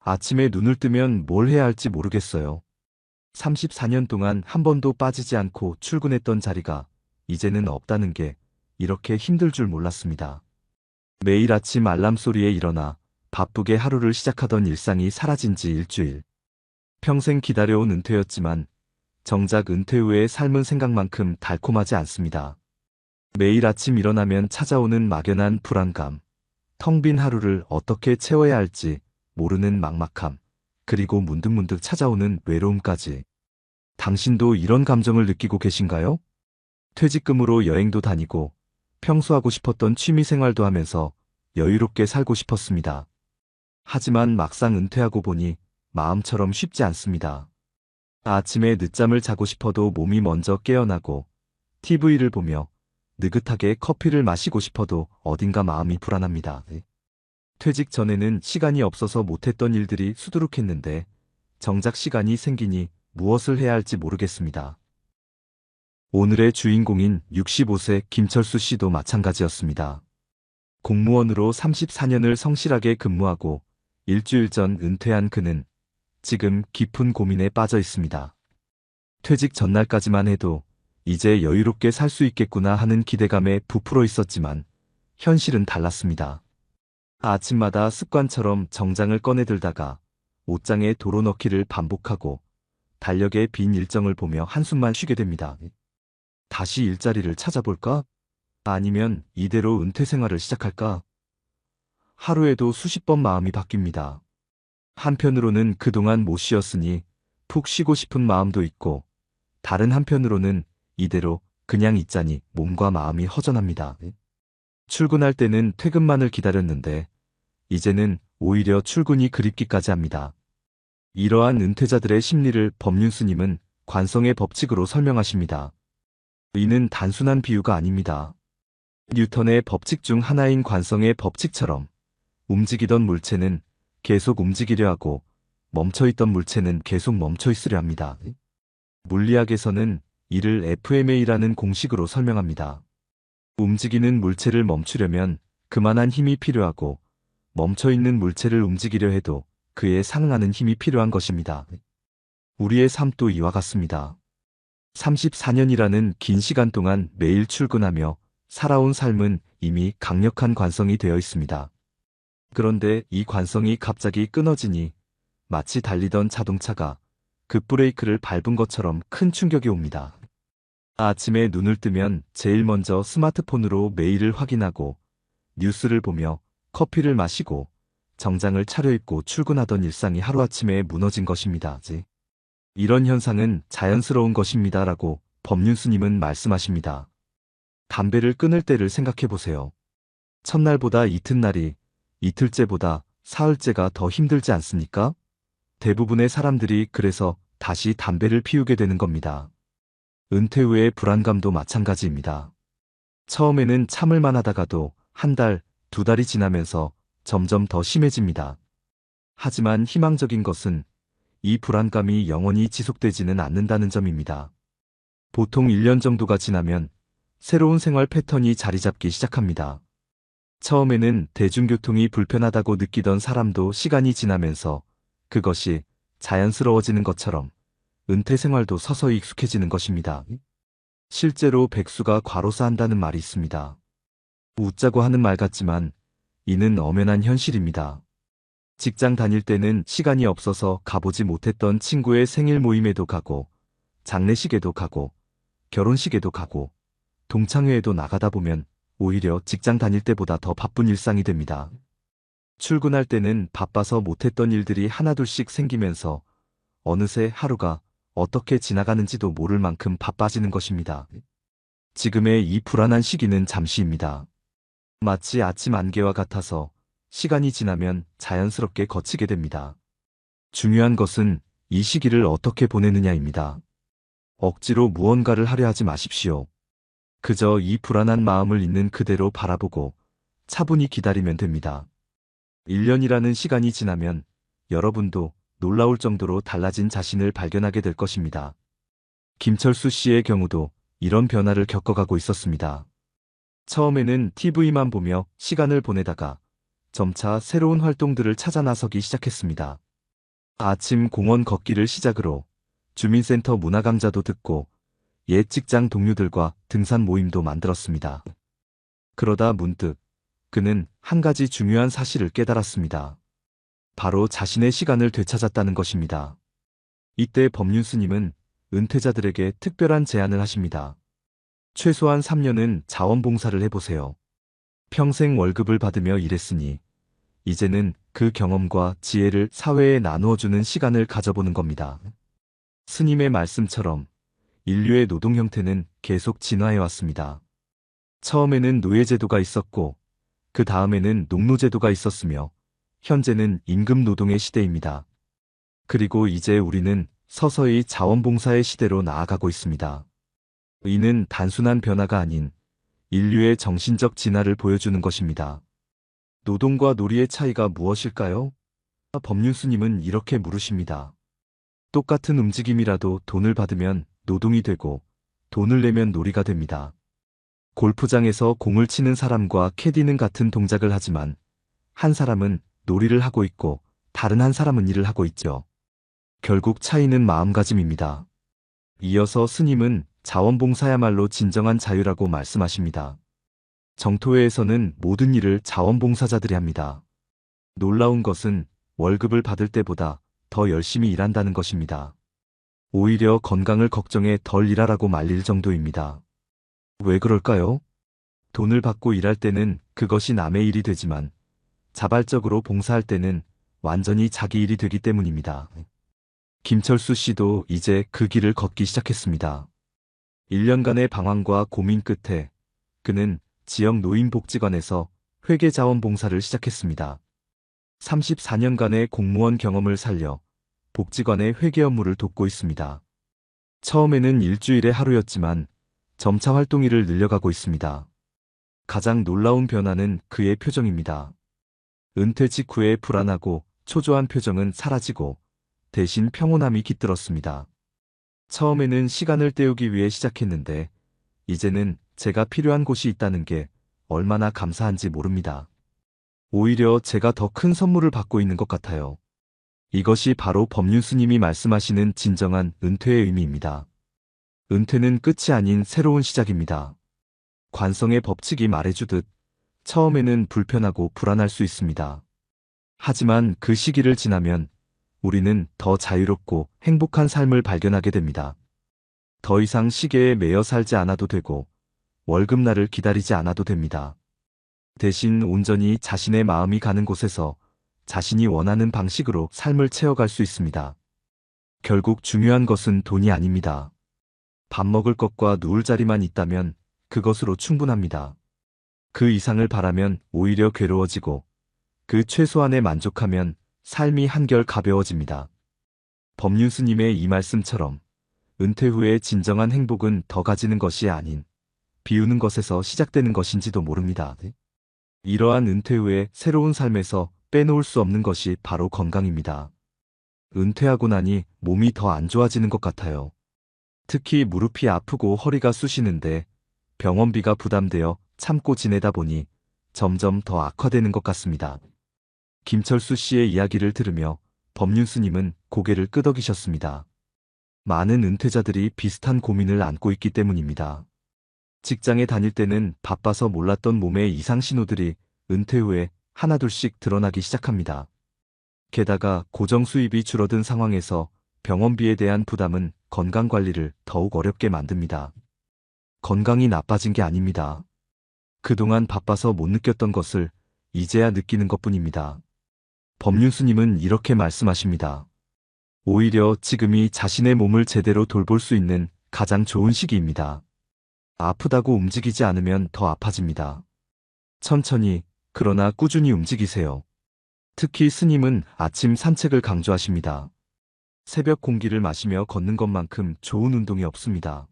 아침에 눈을 뜨면 뭘 해야 할지 모르겠어요. 34년 동안 한 번도 빠지지 않고 출근했던 자리가 이제는 없다는 게 이렇게 힘들 줄 몰랐습니다. 매일 아침 알람 소리에 일어나 바쁘게 하루를 시작하던 일상이 사라진 지 일주일. 평생 기다려온 은퇴였지만 정작 은퇴 후의 삶은 생각만큼 달콤하지 않습니다. 매일 아침 일어나면 찾아오는 막연한 불안감, 텅 빈 하루를 어떻게 채워야 할지 모르는 막막함, 그리고 문득문득 찾아오는 외로움까지. 당신도 이런 감정을 느끼고 계신가요? 퇴직금으로 여행도 다니고 평소 하고 싶었던 취미 생활도 하면서 여유롭게 살고 싶었습니다. 하지만 막상 은퇴하고 보니 마음처럼 쉽지 않습니다. 아침에 늦잠을 자고 싶어도 몸이 먼저 깨어나고 TV를 보며 느긋하게 커피를 마시고 싶어도 어딘가 마음이 불안합니다. 퇴직 전에는 시간이 없어서 못했던 일들이 수두룩했는데 정작 시간이 생기니 무엇을 해야 할지 모르겠습니다. 오늘의 주인공인 65세 김철수 씨도 마찬가지였습니다. 공무원으로 34년을 성실하게 근무하고 일주일 전 은퇴한 그는 지금 깊은 고민에 빠져 있습니다. 퇴직 전날까지만 해도 이제 여유롭게 살 수 있겠구나 하는 기대감에 부풀어 있었지만 현실은 달랐습니다. 아침마다 습관처럼 정장을 꺼내들다가 옷장에 도로 넣기를 반복하고 달력의 빈 일정을 보며 한숨만 쉬게 됩니다. 다시 일자리를 찾아볼까? 아니면 이대로 은퇴 생활을 시작할까? 하루에도 수십 번 마음이 바뀝니다. 한편으로는 그동안 못 쉬었으니 푹 쉬고 싶은 마음도 있고 다른 한편으로는 이대로 그냥 있자니 몸과 마음이 허전합니다. 출근할 때는 퇴근만을 기다렸는데 이제는 오히려 출근이 그립기까지 합니다. 이러한 은퇴자들의 심리를 법륜스님은 관성의 법칙으로 설명하십니다. 이는 단순한 비유가 아닙니다. 뉴턴의 법칙 중 하나인 관성의 법칙처럼 움직이던 물체는 계속 움직이려 하고 멈춰있던 물체는 계속 멈춰있으려 합니다. 물리학에서는 이를 FMA라는 공식으로 설명합니다. 움직이는 물체를 멈추려면 그만한 힘이 필요하고 멈춰있는 물체를 움직이려 해도 그에 상응하는 힘이 필요한 것입니다. 우리의 삶도 이와 같습니다. 34년이라는 긴 시간 동안 매일 출근하며 살아온 삶은 이미 강력한 관성이 되어 있습니다. 그런데 이 관성이 갑자기 끊어지니 마치 달리던 자동차가 급브레이크를 밟은 것처럼 큰 충격이 옵니다. 아침에 눈을 뜨면 제일 먼저 스마트폰으로 메일을 확인하고 뉴스를 보며 커피를 마시고 정장을 차려입고 출근하던 일상이 하루아침에 무너진 것입니다. 이런 현상은 자연스러운 것입니다라고 법륜스님은 말씀하십니다. 담배를 끊을 때를 생각해 보세요. 첫날보다 이튿날이, 이틀째보다 사흘째가 더 힘들지 않습니까? 대부분의 사람들이 그래서 다시 담배를 피우게 되는 겁니다. 은퇴 후의 불안감도 마찬가지입니다. 처음에는 참을만 하다가도 한 달, 두 달이 지나면서 점점 더 심해집니다. 하지만 희망적인 것은 이 불안감이 영원히 지속되지는 않는다는 점입니다. 보통 1년 정도가 지나면 새로운 생활 패턴이 자리 잡기 시작합니다. 처음에는 대중교통이 불편하다고 느끼던 사람도 시간이 지나면서 그것이 자연스러워지는 것처럼 은퇴 생활도 서서히 익숙해지는 것입니다. 실제로 백수가 과로사한다는 말이 있습니다. 웃자고 하는 말 같지만 이는 엄연한 현실입니다. 직장 다닐 때는 시간이 없어서 가보지 못했던 친구의 생일 모임에도 가고 장례식에도 가고 결혼식에도 가고 동창회에도 나가다 보면 오히려 직장 다닐 때보다 더 바쁜 일상이 됩니다. 출근할 때는 바빠서 못했던 일들이 하나둘씩 생기면서 어느새 하루가 어떻게 지나가는지도 모를 만큼 바빠지는 것입니다. 지금의 이 불안한 시기는 잠시입니다. 마치 아침 안개와 같아서 시간이 지나면 자연스럽게 거치게 됩니다. 중요한 것은 이 시기를 어떻게 보내느냐입니다. 억지로 무언가를 하려 하지 마십시오. 그저 이 불안한 마음을 있는 그대로 바라보고 차분히 기다리면 됩니다. 1년이라는 시간이 지나면 여러분도 놀라울 정도로 달라진 자신을 발견하게 될 것입니다. 김철수 씨의 경우도 이런 변화를 겪어가고 있었습니다. 처음에는 TV만 보며 시간을 보내다가 점차 새로운 활동들을 찾아 나서기 시작했습니다. 아침 공원 걷기를 시작으로 주민센터 문화강좌도 듣고 옛 직장 동료들과 등산 모임도 만들었습니다. 그러다 문득 그는 한 가지 중요한 사실을 깨달았습니다. 바로 자신의 시간을 되찾았다는 것입니다. 이때 법륜 스님은 은퇴자들에게 특별한 제안을 하십니다. 최소한 3년은 자원봉사를 해보세요. 평생 월급을 받으며 일했으니 이제는 그 경험과 지혜를 사회에 나누어주는 시간을 가져보는 겁니다. 스님의 말씀처럼 인류의 노동 형태는 계속 진화해왔습니다. 처음에는 노예제도가 있었고 그 다음에는 농노제도가 있었으며 현재는 임금 노동의 시대입니다. 그리고 이제 우리는 서서히 자원봉사의 시대로 나아가고 있습니다. 이는 단순한 변화가 아닌 인류의 정신적 진화를 보여주는 것입니다. 노동과 놀이의 차이가 무엇일까요? 법륜 스님은 이렇게 물으십니다. 똑같은 움직임이라도 돈을 받으면 노동이 되고 돈을 내면 놀이가 됩니다. 골프장에서 공을 치는 사람과 캐디는 같은 동작을 하지만 한 사람은 놀이를 하고 있고 다른 한 사람은 일을 하고 있죠. 결국 차이는 마음가짐입니다. 이어서 스님은 자원봉사야말로 진정한 자유라고 말씀하십니다. 정토회에서는 모든 일을 자원봉사자들이 합니다. 놀라운 것은 월급을 받을 때보다 더 열심히 일한다는 것입니다. 오히려 건강을 걱정해 덜 일하라고 말릴 정도입니다. 왜 그럴까요? 돈을 받고 일할 때는 그것이 남의 일이 되지만 자발적으로 봉사할 때는 완전히 자기 일이 되기 때문입니다. 김철수 씨도 이제 그 길을 걷기 시작했습니다. 1년간의 방황과 고민 끝에 그는 지역 노인복지관에서 회계자원봉사를 시작했습니다. 34년간의 공무원 경험을 살려 복지관의 회계 업무를 돕고 있습니다. 처음에는 일주일에 하루였지만 점차 활동일을 늘려가고 있습니다. 가장 놀라운 변화는 그의 표정입니다. 은퇴 직후의 불안하고 초조한 표정은 사라지고 대신 평온함이 깃들었습니다. 처음에는 시간을 때우기 위해 시작했는데 이제는 제가 필요한 곳이 있다는 게 얼마나 감사한지 모릅니다. 오히려 제가 더 큰 선물을 받고 있는 것 같아요. 이것이 바로 법륜 스님이 말씀하시는 진정한 은퇴의 의미입니다. 은퇴는 끝이 아닌 새로운 시작입니다. 관성의 법칙이 말해주듯 처음에는 불편하고 불안할 수 있습니다. 하지만 그 시기를 지나면 우리는 더 자유롭고 행복한 삶을 발견하게 됩니다. 더 이상 시계에 매여 살지 않아도 되고 월급날을 기다리지 않아도 됩니다. 대신 온전히 자신의 마음이 가는 곳에서 자신이 원하는 방식으로 삶을 채워갈 수 있습니다. 결국 중요한 것은 돈이 아닙니다. 밥 먹을 것과 누울 자리만 있다면 그것으로 충분합니다. 그 이상을 바라면 오히려 괴로워지고 그 최소한에 만족하면 삶이 한결 가벼워집니다. 법륜 스님의 이 말씀처럼 은퇴 후의 진정한 행복은 더 가지는 것이 아닌 비우는 것에서 시작되는 것인지도 모릅니다. 이러한 은퇴 후의 새로운 삶에서 빼놓을 수 없는 것이 바로 건강입니다. 은퇴하고 나니 몸이 더 안 좋아지는 것 같아요. 특히 무릎이 아프고 허리가 쑤시는데 병원비가 부담되어 참고 지내다 보니 점점 더 악화되는 것 같습니다. 김철수 씨의 이야기를 들으며 법륜 스님은 고개를 끄덕이셨습니다. 많은 은퇴자들이 비슷한 고민을 안고 있기 때문입니다. 직장에 다닐 때는 바빠서 몰랐던 몸의 이상 신호들이 은퇴 후에 하나둘씩 드러나기 시작합니다. 게다가 고정 수입이 줄어든 상황에서 병원비에 대한 부담은 건강관리를 더욱 어렵게 만듭니다. 건강이 나빠진 게 아닙니다. 그동안 바빠서 못 느꼈던 것을 이제야 느끼는 것뿐입니다. 법륜 스님은 이렇게 말씀하십니다. 오히려 지금이 자신의 몸을 제대로 돌볼 수 있는 가장 좋은 시기입니다. 아프다고 움직이지 않으면 더 아파집니다. 천천히 그러나 꾸준히 움직이세요. 특히 스님은 아침 산책을 강조하십니다. 새벽 공기를 마시며 걷는 것만큼 좋은 운동이 없습니다.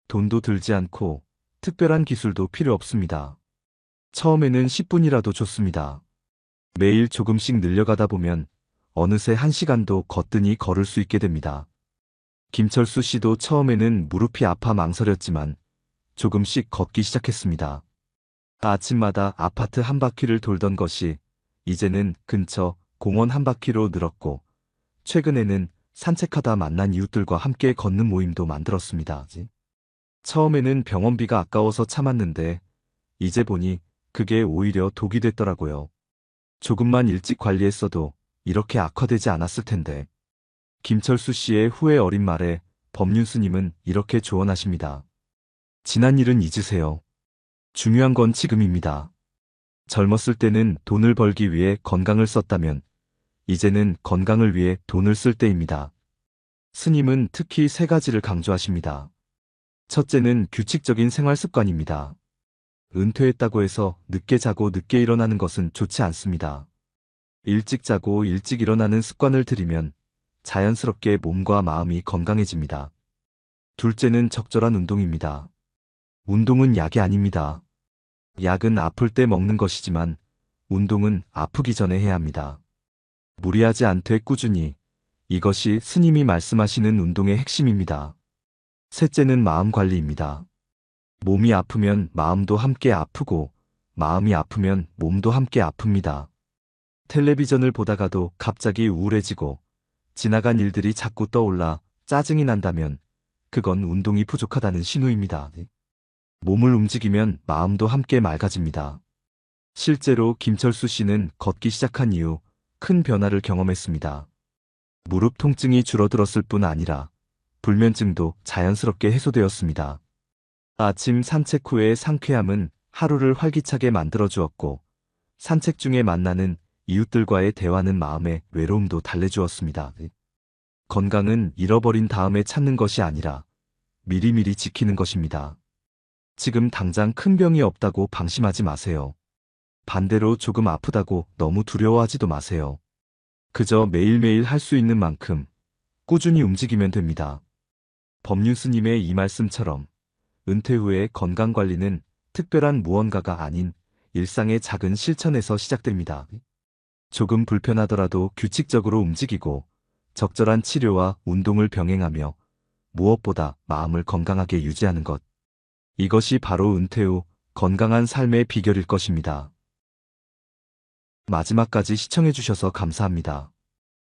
돈도 들지 않고 특별한 기술도 필요 없습니다. 처음에는 10분이라도 좋습니다. 매일 조금씩 늘려가다 보면 어느새 1시간도 거뜬히 걸을 수 있게 됩니다. 김철수 씨도 처음에는 무릎이 아파 망설였지만 조금씩 걷기 시작했습니다. 아침마다 아파트 한 바퀴를 돌던 것이 이제는 근처 공원 한 바퀴로 늘었고 최근에는 산책하다 만난 이웃들과 함께 걷는 모임도 만들었습니다. 처음에는 병원비가 아까워서 참았는데 이제 보니 그게 오히려 독이 됐더라고요. 조금만 일찍 관리했어도 이렇게 악화되지 않았을 텐데. 김철수 씨의 후회 어린 말에 법륜스님은 이렇게 조언하십니다. 지난 일은 잊으세요. 중요한 건 지금입니다. 젊었을 때는 돈을 벌기 위해 건강을 썼다면 이제는 건강을 위해 돈을 쓸 때입니다. 스님은 특히 세 가지를 강조하십니다. 첫째는 규칙적인 생활 습관입니다. 은퇴했다고 해서 늦게 자고 늦게 일어나는 것은 좋지 않습니다. 일찍 자고 일찍 일어나는 습관을 들이면 자연스럽게 몸과 마음이 건강해집니다. 둘째는 적절한 운동입니다. 운동은 약이 아닙니다. 약은 아플 때 먹는 것이지만 운동은 아프기 전에 해야 합니다. 무리하지 않되 꾸준히, 이것이 스님이 말씀하시는 운동의 핵심입니다. 셋째는 마음 관리입니다. 몸이 아프면 마음도 함께 아프고 마음이 아프면 몸도 함께 아픕니다. 텔레비전을 보다가도 갑자기 우울해지고 지나간 일들이 자꾸 떠올라 짜증이 난다면 그건 운동이 부족하다는 신호입니다. 몸을 움직이면 마음도 함께 맑아집니다. 실제로 김철수 씨는 걷기 시작한 이후 큰 변화를 경험했습니다. 무릎 통증이 줄어들었을 뿐 아니라 불면증도 자연스럽게 해소되었습니다. 아침 산책 후의 상쾌함은 하루를 활기차게 만들어 주었고 산책 중에 만나는 이웃들과의 대화는 마음의 외로움도 달래주었습니다. 건강은 잃어버린 다음에 찾는 것이 아니라 미리미리 지키는 것입니다. 지금 당장 큰 병이 없다고 방심하지 마세요. 반대로 조금 아프다고 너무 두려워하지도 마세요. 그저 매일매일 할 수 있는 만큼 꾸준히 움직이면 됩니다. 법륜스님의 이 말씀처럼 은퇴 후의 건강관리는 특별한 무언가가 아닌 일상의 작은 실천에서 시작됩니다. 조금 불편하더라도 규칙적으로 움직이고 적절한 치료와 운동을 병행하며 무엇보다 마음을 건강하게 유지하는 것. 이것이 바로 은퇴 후 건강한 삶의 비결일 것입니다. 마지막까지 시청해주셔서 감사합니다.